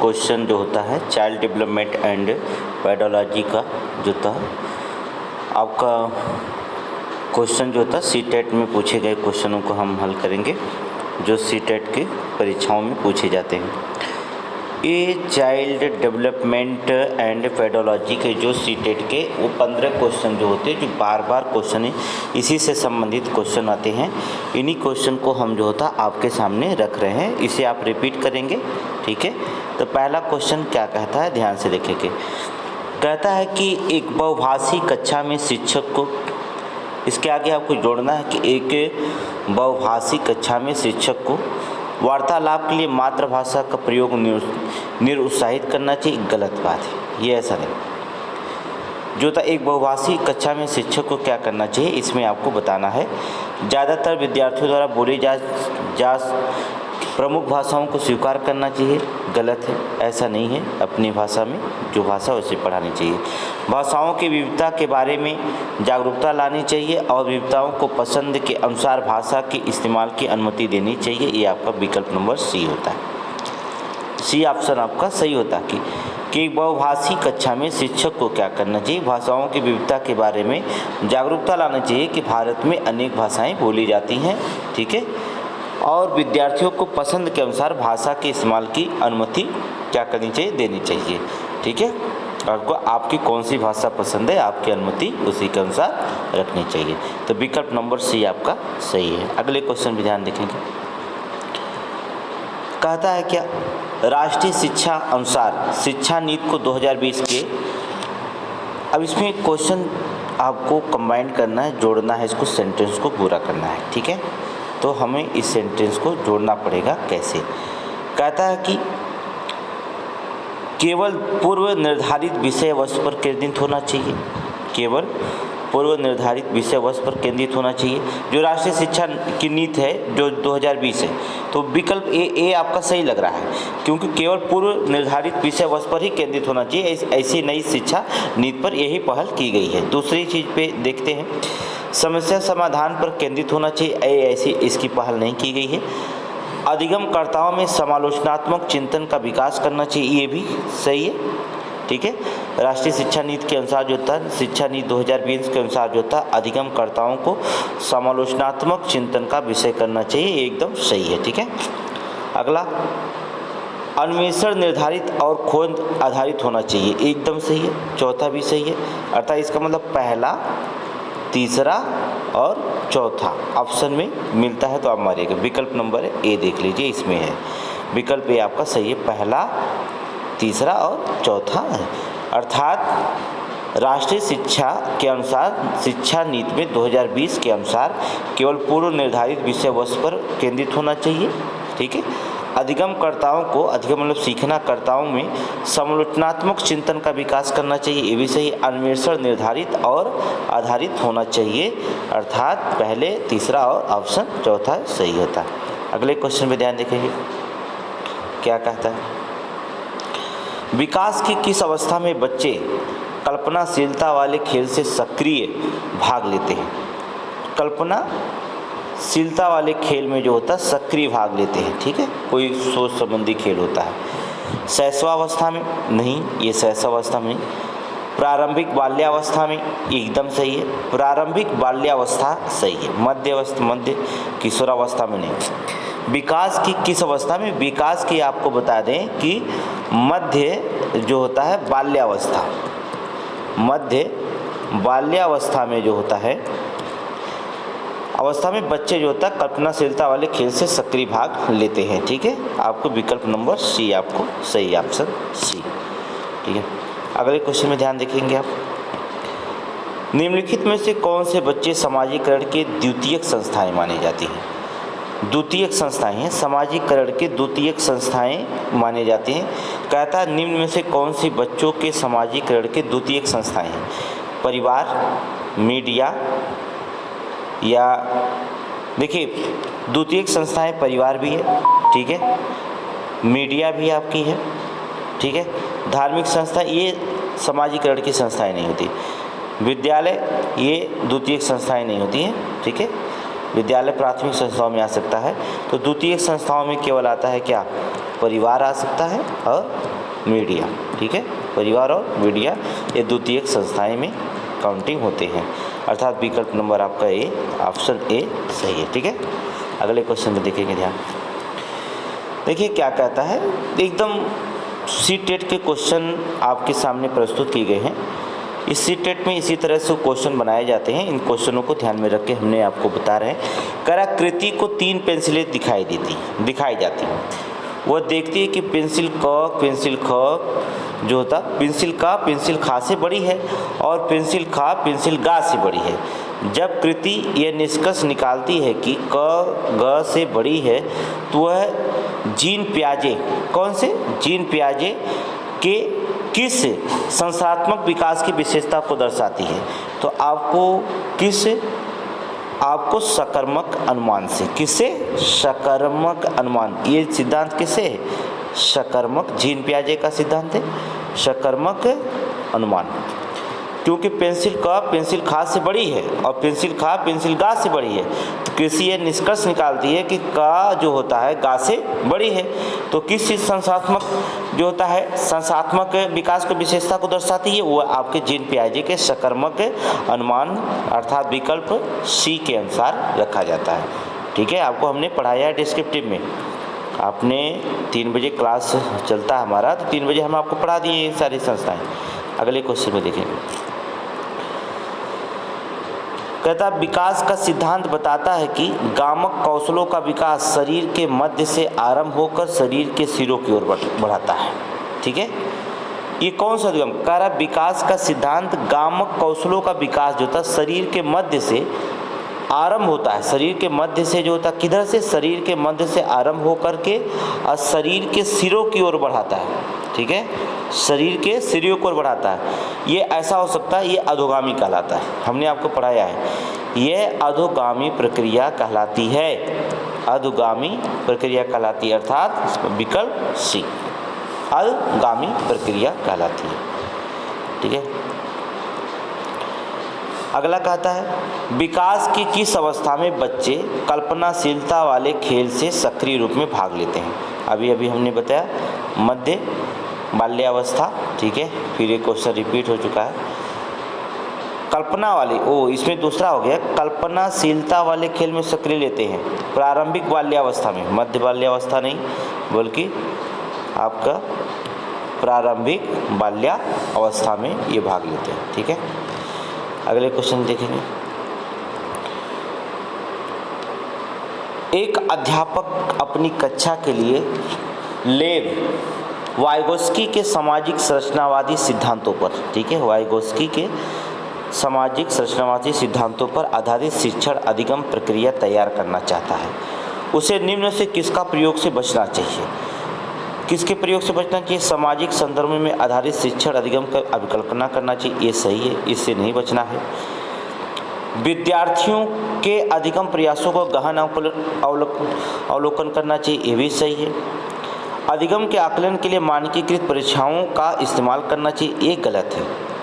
Question जो होता है चाइल्ड डेवलपमेंट एंड पेडोलॉजी का जो था आपका क्वेश्चन जो होता है सीटेट में पूछे गए क्वेश्चनों को हम हल करेंगे जो सीटेट की परीक्षाओं में पूछे जाते हैं। ये चाइल्ड डेवलपमेंट एंड पेडोलॉजी के जो सीटेट के वो 15 क्वेश्चन जो होते हैं जो बार बार क्वेश्चन है इसी से संबंधित क्वेश्चन आते हैं। इन्हीं क्वेश्चन को हम जो होता आपके सामने रख रहे हैं, इसे आप रिपीट करेंगे, ठीक है। तो पहला क्वेश्चन क्या कहता है, ध्यान से देखेंगे। कहता है कि एक बहुभाषी कक्षा में शिक्षक को, इसके आगे आपको जोड़ना है कि एक बहुभाषी कक्षा में शिक्षक को वार्तालाप के लिए मातृभाषा का प्रयोग निरुत्साहित करना चाहिए, गलत बात है, ये ऐसा नहीं। जो था एक बहुभाषी कक्षा में शिक्षक को क्या करना चाहिए, इसमें आपको बताना है। ज़्यादातर विद्यार्थियों द्वारा बोली जा प्रमुख भाषाओं को स्वीकार करना चाहिए, गलत है, ऐसा नहीं है। अपनी भाषा में जो भाषा उसे पढ़ानी चाहिए। भाषाओं की विविधता के बारे में जागरूकता लानी चाहिए और विविधताओं को पसंद के अनुसार भाषा के इस्तेमाल की अनुमति देनी चाहिए। ये आपका विकल्प नंबर सी होता है। सी ऑप्शन आपका सही होता है कि बहुभाषी कक्षा में शिक्षक को क्या करना चाहिए, भाषाओं की विविधता के बारे में जागरूकता लाना चाहिए कि भारत में अनेक भाषाएँ बोली जाती हैं, ठीक है, और विद्यार्थियों को पसंद के अनुसार भाषा के इस्तेमाल की अनुमति क्या करनी चाहिए, देनी चाहिए, ठीक है। आपको आपकी कौन सी भाषा पसंद है, आपकी अनुमति उसी के अनुसार रखनी चाहिए। तो विकल्प नंबर सी आपका सही है। अगले क्वेश्चन भी ध्यान देखेंगे। कहता है क्या, राष्ट्रीय शिक्षा अनुसार शिक्षा नीति को 2020 के, अब इसमें क्वेश्चन आपको कंबाइन करना है, जोड़ना है, इसको सेंटेंस को पूरा करना है, ठीक है। तो हमें इस सेंटेंस को जोड़ना पड़ेगा। कैसे? कहता है कि केवल पूर्व निर्धारित विषय वस्तु पर केंद्रित होना चाहिए, केवल पूर्व निर्धारित विषय वस्तु पर केंद्रित होना चाहिए। जो राष्ट्रीय शिक्षा की नीति है जो 2020 है, तो विकल्प ए आपका सही लग रहा है, क्योंकि केवल पूर्व निर्धारित विषय वस्तु पर ही केंद्रित होना चाहिए। ऐसी नई शिक्षा नीति पर यही पहल की गई है। दूसरी चीज़ पे देखते हैं, समस्या समाधान पर केंद्रित होना चाहिए, ऐसी इसकी पहल नहीं की गई है। अधिगमकर्ताओं में समालोचनात्मक चिंतन का विकास करना चाहिए, ये भी सही है, ठीक है। राष्ट्रीय शिक्षा नीति के अनुसार जो था, शिक्षा नीति 2020 के अनुसार जो था, अधिगमकर्ताओं को समालोचनात्मक चिंतन का विषय करना चाहिए, ये एकदम सही है, ठीक है। अगला, अन्वेषण निर्धारित और खोज आधारित होना चाहिए, एकदम सही है। चौथा भी सही है, अर्थात इसका मतलब पहला, तीसरा और चौथा ऑप्शन में मिलता है तो आप मारिएगा। विकल्प नंबर ए देख लीजिए, इसमें है विकल्प ए आपका सही है, पहला, तीसरा और चौथा है। अर्थात राष्ट्रीय शिक्षा के अनुसार शिक्षा नीति में 2020 के अनुसार केवल पूर्व निर्धारित विषय वस्तु पर केंद्रित होना चाहिए, ठीक है। अधिगमकर्ताओं को, अधिगम मतलब सीखनाकर्ताओं में समालोचनात्मक चिंतन का विकास करना चाहिए, ये भी सही। अन्वेषण निर्धारित और आधारित होना चाहिए, अर्थात पहले, तीसरा और ऑप्शन चौथा सही होता है। अगले क्वेश्चन में ध्यान देखेंगे क्या कहता है। विकास की किस अवस्था में बच्चे कल्पनाशीलता वाले खेल से सक्रिय भाग लेते हैं? कल्पनाशीलता वाले खेल में जो होता है सक्रिय भाग लेते हैं, ठीक है, कोई सोच संबंधी खेल होता है। शैशवावस्था में नहीं, ये शैशवावस्था में नहीं। प्रारंभिक बाल्यावस्था में, एकदम सही है, प्रारंभिक बाल्यावस्था सही है। मध्य किशोरावस्था में नहीं। विकास की किस अवस्था में? विकास की आपको बता दें कि मध्य जो होता है बाल्यावस्था, मध्य बाल्यावस्था में जो होता है अवस्था में बच्चे जो होता है कल्पनाशीलता वाले खेल से सक्रिय भाग लेते हैं, ठीक है। आपको विकल्प नंबर सी आपको सही, ऑप्शन सी, ठीक है। अगले क्वेश्चन में ध्यान देखेंगे आप। निम्नलिखित में से कौन से बच्चे सामाजिकरण के द्वितीयक संस्थाएं मानी जाती हैं? द्वितीयक संस्थाएं हैं, सामाजिकरण के द्वितीयक संस्थाएं माने जाते हैं। कहता है निम्न में से कौन सी बच्चों के सामाजिकरण के द्वितीयक संस्थाएं हैं? परिवार, मीडिया, या देखिए द्वितीयक संस्थाएं परिवार भी है, ठीक है, मीडिया भी आपकी है, ठीक है। धार्मिक संस्था ये सामाजिकरण की संस्थाएं नहीं होती। विद्यालय ये द्वितीयक संस्थाएं नहीं होती हैं, ठीक है। विद्यालय प्राथमिक संस्थाओं में आ सकता है, तो द्वितीयक संस्थाओं में केवल आता है क्या? परिवार आ सकता है और मीडिया। ठीक है, परिवार और मीडिया ये द्वितीयक संस्थाएं में काउंटिंग होते हैं, अर्थात विकल्प नंबर आपका ए, ऑप्शन ए सही है। ठीक है, अगले क्वेश्चन में देखेंगे ध्यान। देखिए क्या कहता है, एकदम सी टेट के क्वेश्चन आपके सामने प्रस्तुत किए गए हैं। इस सी टेट में इसी तरह से क्वेश्चन बनाए जाते हैं। इन क्वेश्चनों को ध्यान में रख के हमने आपको बता रहे हैं। कलाकृति को 3 पेंसिलें दिखाई जाती। वह देखती है कि पेंसिल क, पेंसिल ख जो होता, पेंसिल का पेंसिल खा से बड़ी है और पेंसिल खा पेंसिल गा से बड़ी है। जब कृति यह निष्कर्ष निकालती है कि क ग से बड़ी है तो वह जीन पियाजे, कौन से? जीन पियाजे के किस संस्थात्मक विकास की विशेषता को दर्शाती है? तो आपको सकर्मक अनुमान से, किससे? सकर्मक अनुमान। ये सिद्धांत किससे है? सकर्मक, जीन पियाजे का सिद्धांत है सकर्मक अनुमान। क्योंकि पेंसिल क पेंसिल खा से बड़ी है और पेंसिल खा पेंसिल गा से बड़ी है, तो कृषि यह निष्कर्ष निकालती है कि का जो होता है गा से बड़ी है। तो किस चीज़ संस्थात्मक जो होता है संस्थात्मक विकास की विशेषता को दर्शाती है? वो आपके जीन पियाजे के सकर्मक अनुमान, अर्थात विकल्प सी के अनुसार रखा जाता है। ठीक है, आपको हमने पढ़ाया है डिस्क्रिप्टिव में। आपने 3 बजे क्लास चलता है हमारा, तो 3 बजे हम आपको पढ़ा दिए ये सारी संस्थाएँ। अगले क्वेश्चन में देखेंगे। कहता विकास का सिद्धांत बताता है कि गामक कौशलों का विकास शरीर के मध्य से आरंभ होकर शरीर के सिरों की ओर बढ़ाता है। ठीक है, ये कौन सा अधिगम? कह रहा विकास का सिद्धांत गामक कौशलों का विकास जो था शरीर के मध्य से आरंभ होता है। शरीर के मध्य से जो होता है, किधर से? शरीर के मध्य से आरंभ होकर के और शरीर के सिरों की ओर बढ़ाता है। ठीक है, शरीर के सिरों को बढ़ाता है। ये ऐसा हो सकता है, ये अधोगामी कहलाता है। हमने आपको पढ़ाया है, यह अधोगामी प्रक्रिया कहलाती है। अधोगामी प्रक्रिया कहलाती है, अर्थात विकल्प सी, अधोगामी प्रक्रिया कहलाती है। ठीक है, अगला कहता है विकास की किस अवस्था में बच्चे कल्पनाशीलता वाले खेल से सक्रिय रूप में भाग लेते हैं? अभी हमने बताया मध्य बाल्यावस्था। ठीक है, फिर एक क्वेश्चन रिपीट हो चुका है। कल्पना वाले, इसमें दूसरा हो गया, कल्पनाशीलता वाले खेल में सक्रिय लेते हैं प्रारंभिक बाल्यावस्था में, मध्य बाल्यावस्था नहीं बल्कि आपका प्रारंभिक बाल्यावस्था में ये भाग लेते हैं। ठीक है, अगले क्वेश्चन देखेंगे। एक अध्यापक अपनी कक्षा के लिए लेव वाइगोस्की के सामाजिक संरचनावादी सिद्धांतों पर, ठीक है, वाइगोस्की के सामाजिक संरचनावादी सिद्धांतों पर आधारित शिक्षण अधिगम प्रक्रिया तैयार करना चाहता है। उसे निम्न से किसका प्रयोग से बचना चाहिए? किसके प्रयोग से बचना चाहिए? सामाजिक संदर्भ में आधारित शिक्षण अधिगम का अभिकल्पना करना चाहिए, ये सही है, इससे नहीं बचना है। विद्यार्थियों के अधिगम प्रयासों को गहन अवलोकन करना चाहिए, ये भी सही है। अधिगम के आकलन के लिए मानकीकृत परीक्षाओं का इस्तेमाल करना चाहिए, ये गलत है।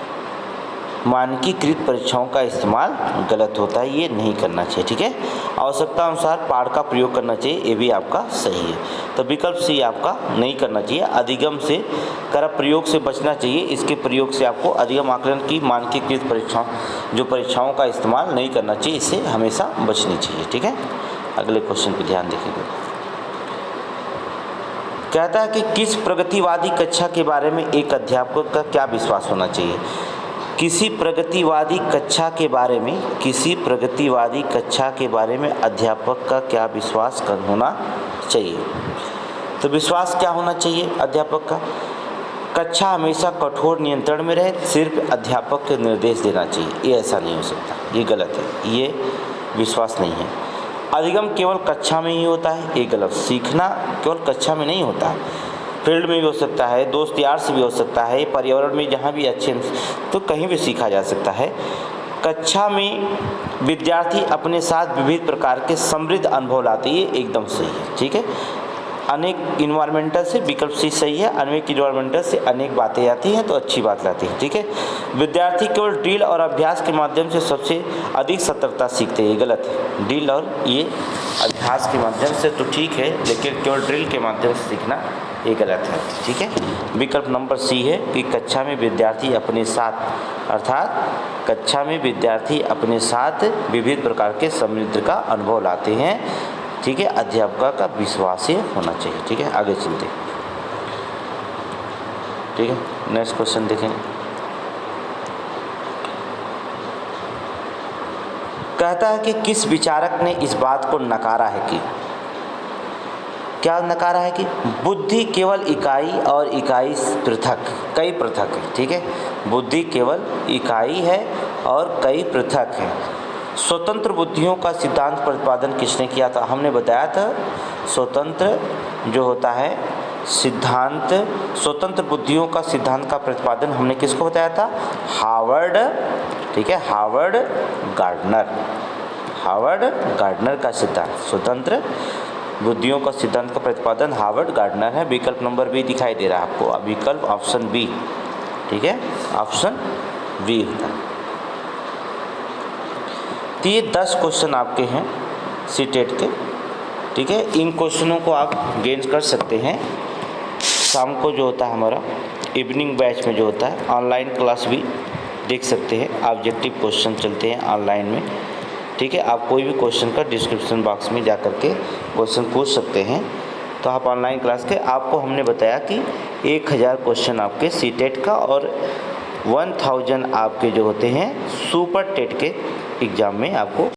मानकीकृत परीक्षाओं का इस्तेमाल गलत होता है, ये नहीं करना चाहिए। ठीक है, आवश्यकता अनुसार पाठ का प्रयोग करना चाहिए, ये भी आपका सही है। तो विकल्प सी आपका नहीं करना चाहिए। अधिगम से प्रयोग से बचना चाहिए। इसके प्रयोग से आपको अधिगम आकलन की मानकीकृत परीक्षाओं का इस्तेमाल नहीं करना चाहिए, इससे हमेशा बचनी चाहिए। ठीक है, अगले क्वेश्चन पर ध्यान देखेंगे। कहता है कि किस प्रगतिवादी कक्षा के बारे में एक अध्यापक का क्या विश्वास होना चाहिए? किसी प्रगतिवादी कक्षा के बारे में अध्यापक का क्या विश्वास होना चाहिए? तो विश्वास क्या होना चाहिए अध्यापक का? कक्षा हमेशा कठोर नियंत्रण में रहे, सिर्फ अध्यापक के निर्देश देना चाहिए, ये ऐसा नहीं हो सकता, ये गलत है, ये विश्वास नहीं है। अधिगम केवल कक्षा में ही होता है, ये गलत। सीखना केवल कक्षा में नहीं होता, फील्ड में भी हो सकता है, दोस्त यार से भी हो सकता है, पर्यावरण में जहाँ भी अच्छे तो कहीं भी सीखा जा सकता है। कक्षा में विद्यार्थी अपने साथ विविध प्रकार के समृद्ध अनुभव लाते हैं, ये एकदम सही है। ठीक है, अनेक इन्वायरमेंटल से विकल्प सी सही है, अनेक इन्वायरमेंटल से अनेक बातें आती हैं तो अच्छी बात लाती है। ठीक है, विद्यार्थी केवल ड्रिल और अभ्यास के माध्यम से सबसे अधिक सतर्कता सीखते हैं, ये गलत है। ड्रिल और ये अभ्यास के माध्यम से तो ठीक है, लेकिन केवल ड्रिल के माध्यम से सीखना ये गलत है, ठीक है। विकल्प नंबर सी है कि कक्षा में विद्यार्थी अपने साथ, अर्थात कक्षा में विद्यार्थी अपने साथ विविध प्रकार के समुद्र का अनुभव लाते हैं, ठीक है। अध्यापक का विश्वास होना चाहिए, ठीक है। आगे चलते, ठीक है। नेक्स्ट क्वेश्चन देखें। कहता है कि किस विचारक ने इस बात को नकारा है कि, क्या नकारा है कि बुद्धि केवल इकाई और इकाई पृथक, कई पृथक है, ठीक है। बुद्धि केवल इकाई है और कई पृथक है। स्वतंत्र बुद्धियों का सिद्धांत प्रतिपादन किसने किया था? हमने बताया था स्वतंत्र जो होता है सिद्धांत, स्वतंत्र बुद्धियों का सिद्धांत का प्रतिपादन हमने किसको बताया था? हार्वर्ड, ठीक है, हार्वर्ड गार्डनर, हार्वर्ड गार्डनर का सिद्धांत, स्वतंत्र बुद्धियों का सिद्धांत का प्रतिपादन हार्वर्ड गार्डनर है। विकल्प नंबर बी दिखाई दे रहा है आपको, विकल्प ऑप्शन बी, ठीक है, ऑप्शन बी होता है। तो ये 10 क्वेश्चन आपके हैं सीटेट के, ठीक है। इन क्वेश्चनों को आप गेन कर सकते हैं। शाम को जो होता है हमारा इवनिंग बैच में जो होता है ऑनलाइन क्लास भी देख सकते हैं। ऑब्जेक्टिव क्वेश्चन चलते हैं ऑनलाइन में, ठीक है। आप कोई भी क्वेश्चन का डिस्क्रिप्शन बॉक्स में जा कर के क्वेश्चन पूछ सकते हैं। तो आप ऑनलाइन क्लास के, आपको हमने बताया कि 1000 क्वेश्चन आपके सीटेट का और 1000 आपके जो होते हैं सुपर टेट के एग्ज़ाम में आपको